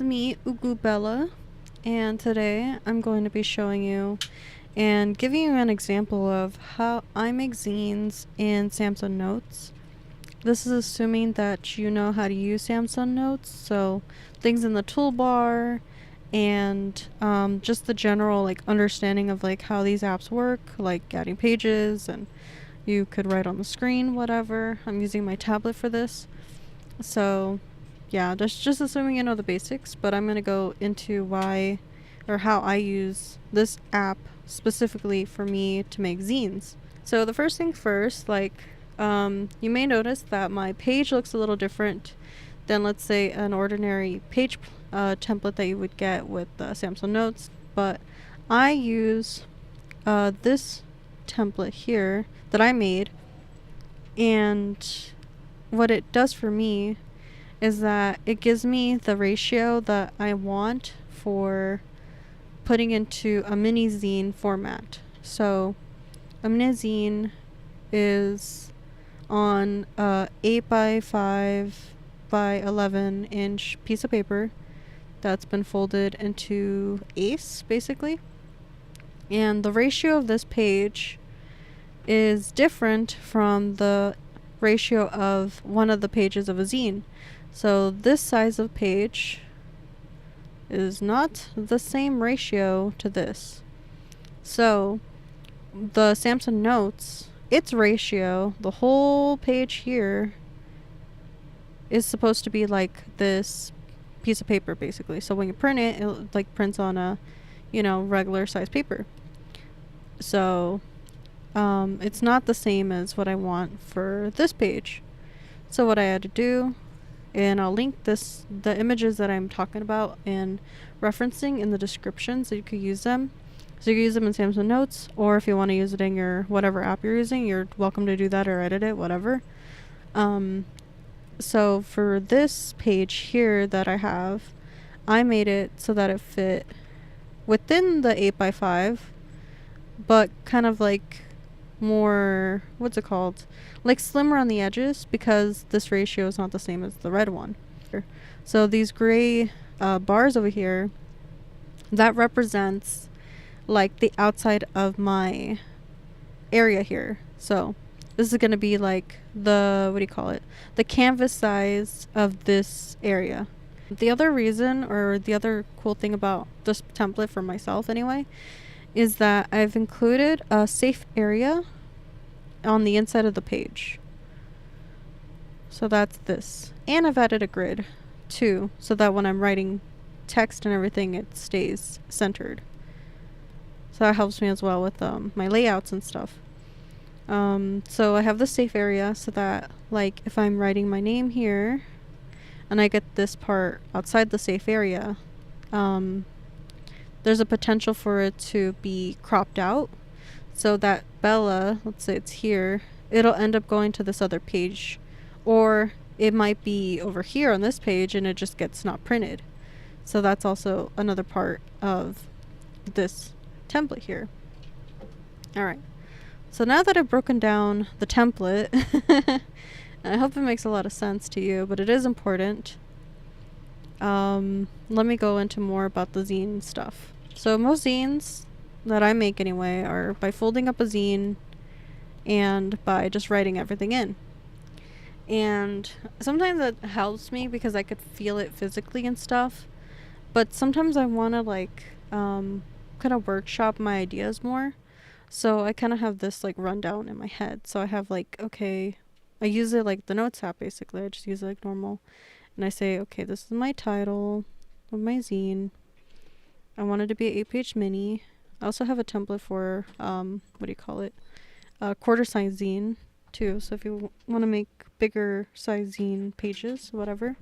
me, Ugu Bella, and today I'm going to be showing you and giving you an example of how I make zines in Samsung Notes. This is assuming that you know how to use Samsung Notes, so things in the toolbar and just the general understanding of how these apps work, like adding pages, and you could write on the screen, whatever. I'm using my tablet for this. So yeah, just assuming you know the basics, but I'm going to go into why or how I use this app specifically for me to make zines. So the first thing first, you may notice that my page looks a little different than, let's say, an ordinary page template that you would get with Samsung Notes, but I use this template here that I made, and what it does for me is that it gives me the ratio that I want for putting into a mini zine format. So a mini zine is on a 8 by 5 by 11 inch piece of paper that's been folded into ace, basically. And the ratio of this page is different from the ratio of one of the pages of a zine. So this size of page is not the same ratio to this. So the Samsung Notes, its ratio, the whole page here, is supposed to be like this piece of paper, basically. So when you print it, it prints on a, regular size paper. So it's not the same as what I want for this page. So what I had to do, and I'll link the images that I'm talking about and referencing in the description so you could use them. So you can use them in Samsung Notes, or if you want to use it in your whatever app you're using, you're welcome to do that or edit it, whatever. So for this page here that I have, I made it so that it fit within the 8 by 5, but kind of more, what's it called? Slimmer on the edges, because this ratio is not the same as the red one. So these gray bars over here, that represents the outside of my area here. So this is going to be the canvas size of this area. The other reason, or the other cool thing about this template for myself anyway, is that I've included a safe area on the inside of the page. So that's this. And I've added a grid too, so that when I'm writing text and everything, it stays centered. So that helps me as well with my layouts and stuff. So I have the safe area so that if I'm writing my name here and I get this part outside the safe area, there's a potential for it to be cropped out, so that Bella, let's say it's here, it'll end up going to this other page, or it might be over here on this page and it just gets not printed. So that's also another part of this template here. Alright, so now that I've broken down the template, I hope it makes a lot of sense to you, but it is important. Let me go into more about the zine stuff. So most zines that I make anyway are by folding up a zine and by just writing everything in. And sometimes that helps me because I could feel it physically and stuff, but sometimes I want to kind of workshop my ideas more. So I kind of have this rundown in my head. So I have okay, I use it like the Notes app, basically. I just use it like normal. And I say, okay, this is my title of my zine. I want it to be an 8-page mini. I also have a template for, quarter size zine too. So if you want to make bigger size zine pages, whatever.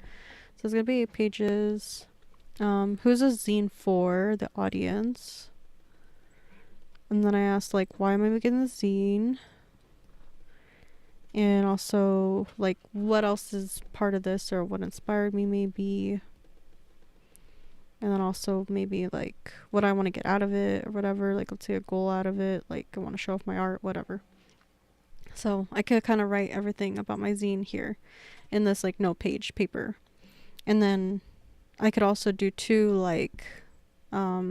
So it's going to be 8 pages. Who's a zine for? The audience. And then I asked, why am I making this zine? And also, what else is part of this, or what inspired me, maybe. And then also, maybe, what I want to get out of it, or whatever. Let's say a goal out of it. I want to show off my art, whatever. So, I could kind of write everything about my zine here in this, note page paper. And then I could also do too, like, I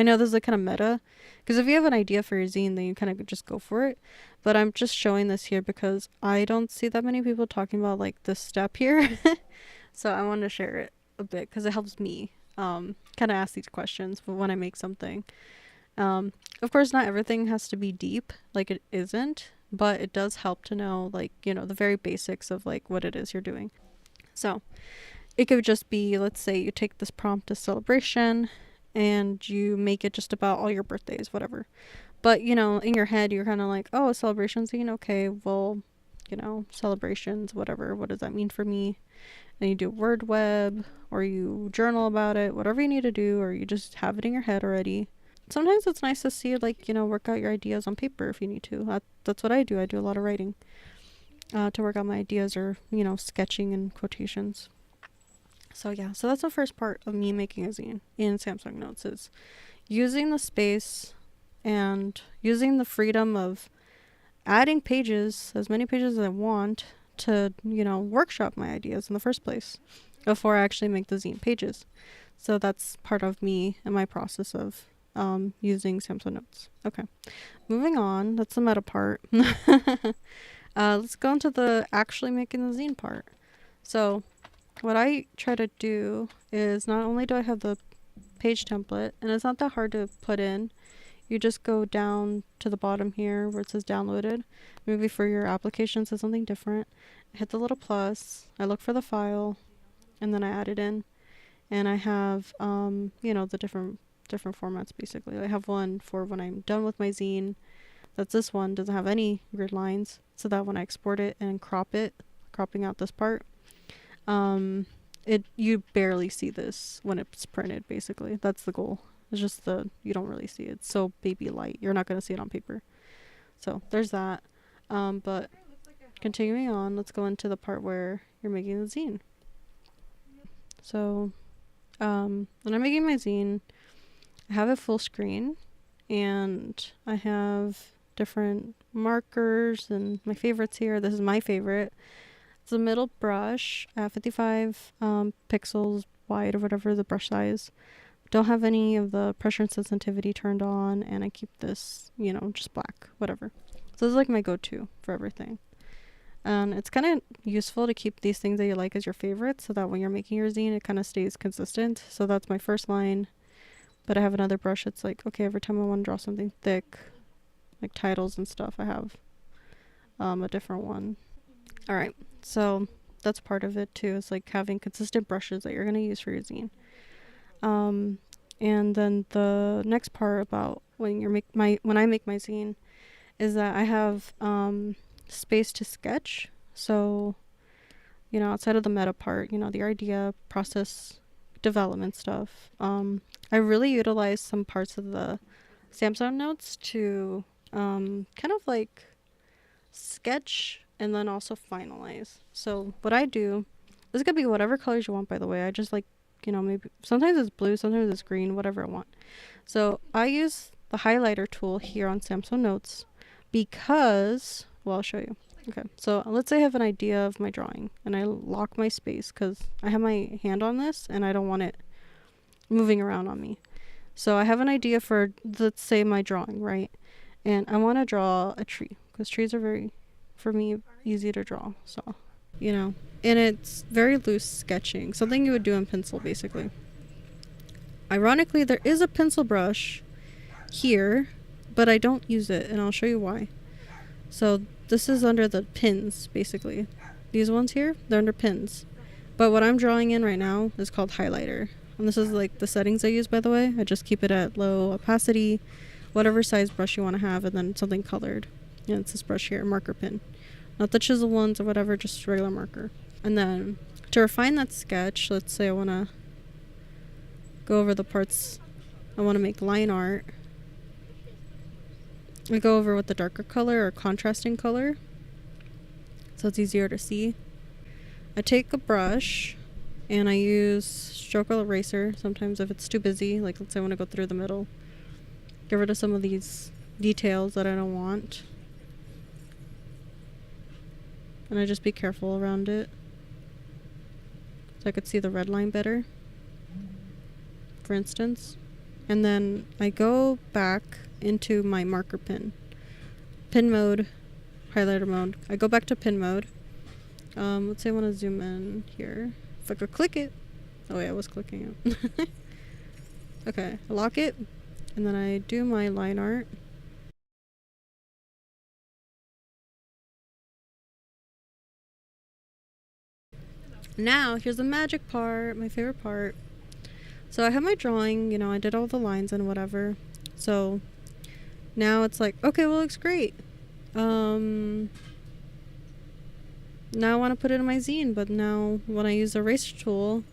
know this is like kind of meta, because if you have an idea for your zine, then you kind of just go for it. But I'm just showing this here because I don't see that many people talking about like this step here. So I wanted to share it a bit because it helps me kind of ask these questions when I make something. Of course, not everything has to be deep, like it isn't, but it does help to know, like, you know, the very basics of like what it is you're doing. So it could just be, let's say you take this prompt as celebration and you make it just about all your birthdays, whatever. But, you know, in your head, you're kind of like, oh, a celebration scene. Okay, well, you know, celebrations, whatever. What does that mean for me? And you do word web or you journal about it, whatever you need to do, or you just have it in your head already. Sometimes it's nice to see, like, you know, work out your ideas on paper if you need to. That's what I do. I do a lot of writing to work out my ideas, or, you know, sketching and quotations. So yeah, so that's the first part of me making a zine in Samsung Notes, is using the space and using the freedom of adding pages, as many pages as I want, to, you know, workshop my ideas in the first place before I actually make the zine pages. So that's part of me and my process of using Samsung Notes. Okay, moving on. That's the meta part. Let's go into the actually making the zine part. So what I try to do is, not only do I have the page template, and it's not that hard to put in. You just go down to the bottom here where it says downloaded. Maybe for your application it says something different. I hit the little plus. I look for the file, and then I add it in. And I have, you know, the different formats basically. I have one for when I'm done with my zine. That's this one. Doesn't have any grid lines, so that when I export it and crop it, cropping out this part, you barely see this when it's printed. Basically, that's the goal. It's just you don't really see it. It's so baby light. You're not going to see it on paper. So there's that. But continuing on, let's go into the part where you're making the zine. So when I'm making my zine, I have it full screen, and I have different markers and my favorites here. This is my favorite. It's a middle brush, 55 pixels wide, or whatever the brush size. Don't have any of the pressure and sensitivity turned on, and I keep this, you know, just black, whatever. So this is like my go-to for everything. And it's kind of useful to keep these things that you like as your favorites, so that when you're making your zine, it kind of stays consistent. So that's my first line. But I have another brush that's like, okay, every time I want to draw something thick, like titles and stuff, I have a different one. All right, so that's part of it too. It's like having consistent brushes that you're going to use for your zine. And then the next part about when I make my zine is that I have space to sketch. So, you know, outside of the meta part, you know, the idea, process, development stuff, I really utilize some parts of the Samsung Notes to kind of like sketch and then also finalize. So what I do, this could be whatever colors you want, by the way. I just like, you know, maybe sometimes it's blue, sometimes it's green, whatever I want. So I use the highlighter tool here on Samsung Notes because, well, I'll show you. Okay, so let's say I have an idea of my drawing and I lock my space because I have my hand on this and I don't want it moving around on me. So I have an idea for, let's say, my drawing, right? And I want to draw a tree because trees are very, for me, easy to draw. So, you know, and it's very loose sketching, something you would do in pencil basically. Ironically, there is a pencil brush here, but I don't use it, and I'll show you why. So this is under the pins, basically. These ones here, they're under pins. But what I'm drawing in right now is called highlighter. And this is like the settings I use, by the way. I just keep it at low opacity, whatever size brush you want to have, and then something colored. And it's this brush here, marker pen. Not the chisel ones or whatever, just regular marker. And then to refine that sketch, let's say I want to go over the parts I want to make line art. I go over with the darker color or contrasting color, so it's easier to see. I take a brush and I use stroke eraser sometimes if it's too busy, like let's say I want to go through the middle. Get rid of some of these details that I don't want. And I just be careful around it so I could see the red line better. for instance. And then I go back into my marker pin mode, highlighter mode. I go back to pin mode. Let's say I want to zoom in here. If I could click it. Oh yeah, I was clicking it. Okay, I lock it, and then I do my line art. Now, here's the magic part, my favorite part. So I have my drawing, you know, I did all the lines and whatever. So now it's like, okay, well, it looks great. Now I want to put it in my zine, but now when I use the eraser tool,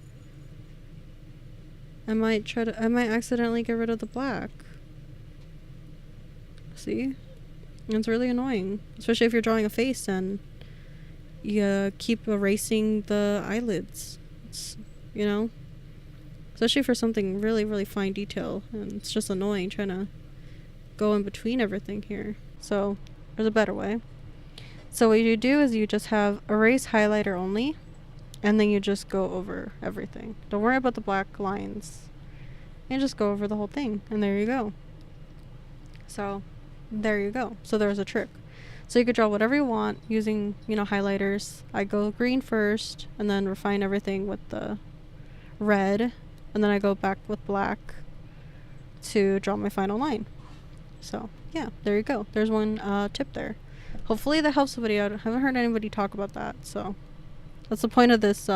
I might accidentally get rid of the black. See? It's really annoying, especially if you're drawing a face and you keep erasing the eyelids. It's, you know, especially for something really, really fine detail, and it's just annoying trying to go in between everything here. So there's a better way. So what you do is you just have erase highlighter only, and then you just go over everything. Don't worry about the black lines, and just go over the whole thing, and there you go. So there you go. So there's a trick. So you could draw whatever you want using, you know, highlighters. I go green first, and then refine everything with the red, and then I go back with black to draw my final line. So yeah, there you go. There's one tip there. Hopefully that helps the video. I haven't heard anybody talk about that, so that's the point of this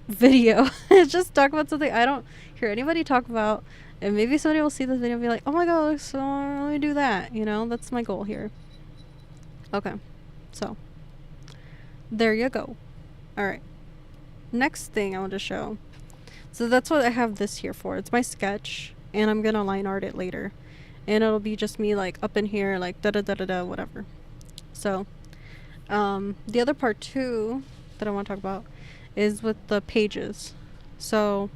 video. It's just talk about something I don't hear anybody talk about, and maybe somebody will see this video and be like, oh my god, so let me do that, you know. That's my goal here. Okay, so there you go. All right, next thing I want to show. So that's what I have this here for. It's my sketch, and I'm gonna line art it later, and it'll be just me like up in here like da da da da da whatever. So the other part too that I want to talk about is with the pages. So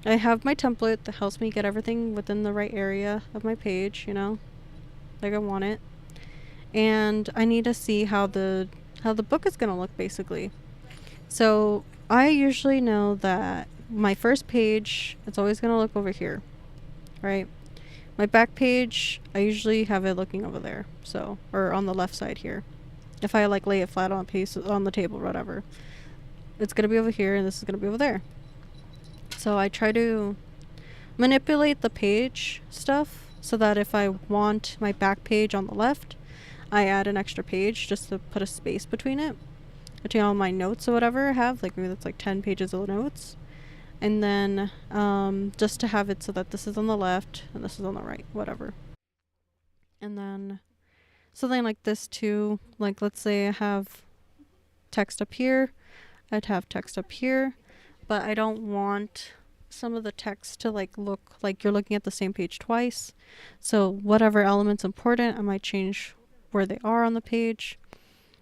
I have my template that helps me get everything within the right area of my page, you know, like I want it. And I need to see how the book is gonna look, basically. So I usually know that my first page, it's always gonna look over here, right? My back page, I usually have it looking over there, so, or on the left side here. If I like lay it flat on the table or whatever, it's gonna be over here, and this is gonna be over there. So I try to manipulate the page stuff so that if I want my back page on the left, I add an extra page just to put a space between it, between all my notes or whatever I have, like maybe that's like 10 pages of notes. And then just to have it so that this is on the left and this is on the right, whatever. And then something like this too, like let's say I have text up here, I'd have text up here, but I don't want some of the text to like look like you're looking at the same page twice. So whatever element's important, I might change where they are on the page.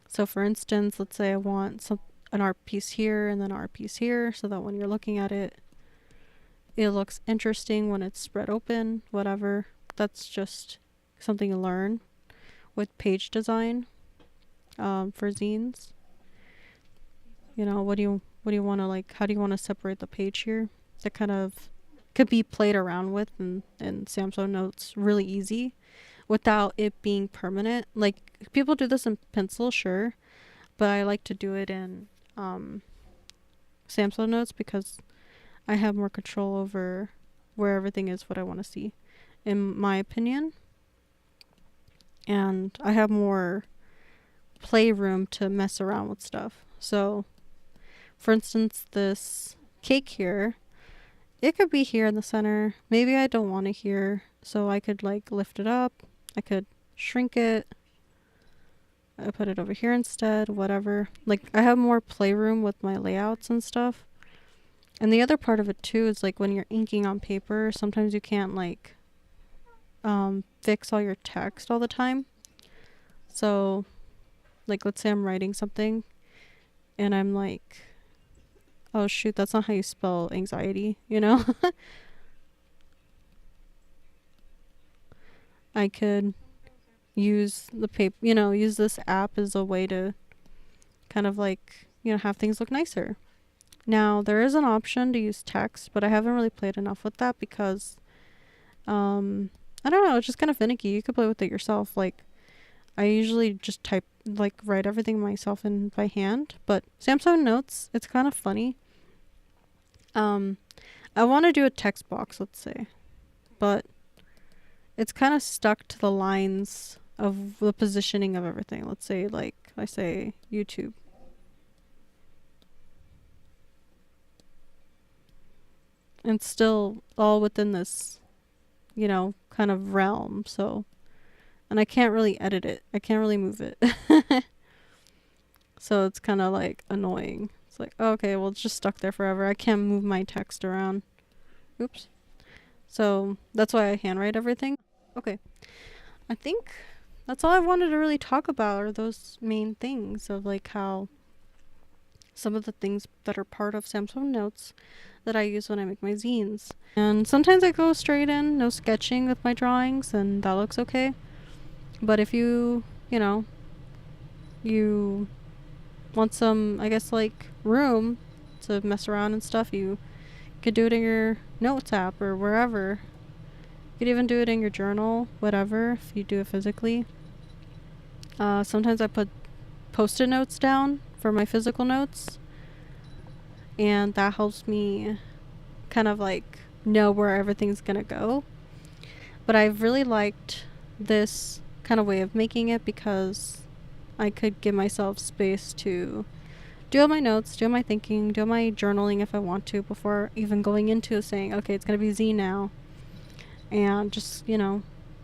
So for instance, let's say I want an art piece here and then an art piece here, so that when you're looking at it, it looks interesting when it's spread open, whatever. That's just something to learn with page design for zines. You know, what do you want to like, how do you want to separate the page here? That kind of could be played around with in Samsung Notes really easy without it being permanent. Like people do this in pencil, sure, but I like to do it in Samsung Notes because I have more control over where everything is what I want to see, in my opinion. And I have more playroom to mess around with stuff. So, for instance, this cake here, it could be here in the center. Maybe I don't want it here, so I could like lift it up. I could shrink it. I put it over here instead, whatever. Like, I have more playroom with my layouts and stuff. And the other part of it too is like when you're inking on paper, sometimes you can't like fix all your text all the time. So like let's say I'm writing something and I'm like, oh shoot, that's not how you spell anxiety, you know? I could use the paper, you know, use this app as a way to kind of like, you know, have things look nicer. Now, there is an option to use text, but I haven't really played enough with that because, I don't know, it's just kind of finicky. You could play with it yourself. Like, I usually just write everything myself in by hand, but Samsung Notes, it's kind of funny. Um, I want to do a text box, let's say, but it's kind of stuck to the lines of the positioning of everything. Let's say, like, I say YouTube. And still all within this, kind of realm. So, and I can't really edit it. I can't really move it. So it's kind of like annoying. It's like, oh, okay, well, it's just stuck there forever. I can't move my text around. Oops. So that's why I handwrite everything. Okay. I think that's all I wanted to really talk about are those main things of like how some of the things that are part of Samsung Notes that I use when I make my zines. And sometimes I go straight in, no sketching with my drawings, and that looks okay. But if you want some, I guess, like room to mess around and stuff, you could do it in your notes app or wherever. You could even do it in your journal, whatever, if you do it physically. Sometimes I put post-it notes down for my physical notes, and that helps me kind of like know where everything's gonna go. But I've really liked this kind of way of making it because I could give myself space to do all my notes, do all my thinking, do all my journaling if I want to before even going into saying, okay, it's gonna be Z now, and just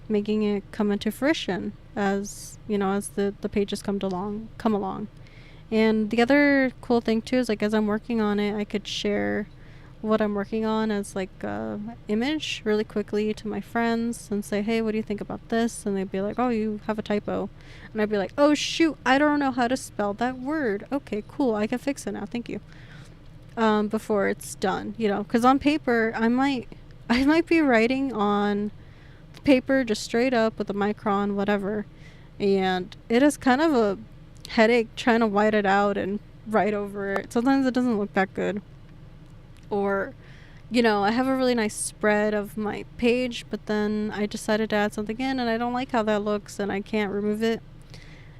making it come into fruition as as the pages come along. And the other cool thing too is like as I'm working on it, I could share what I'm working on as like a image really quickly to my friends and say, hey, what do you think about this? And they'd be like, oh, you have a typo. And I'd be like, oh shoot, I don't know how to spell that word. Okay, cool, I can fix it now, thank you. Before it's done, because on paper I might be writing on the paper just straight up with a micron, whatever, and it is kind of a headache trying to white it out and write over it. Sometimes it doesn't look that good. Or, I have a really nice spread of my page, but then I decided to add something in and I don't like how that looks and I can't remove it.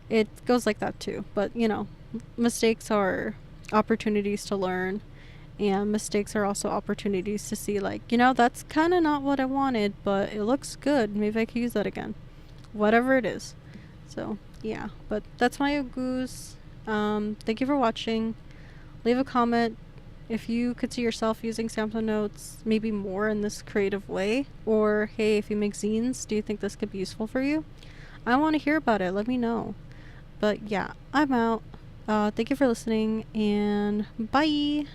It goes like that too. But, mistakes are opportunities to learn, and mistakes are also opportunities to see, like, that's kind of not what I wanted, but it looks good. Maybe I could use that again. Whatever it is. So, yeah. But that's my goose. Thank you for watching. Leave a comment if you could see yourself using Samsung Notes maybe more in this creative way. Or, hey, if you make zines, do you think this could be useful for you? I want to hear about it. Let me know. But yeah, I'm out. Thank you for listening, and bye!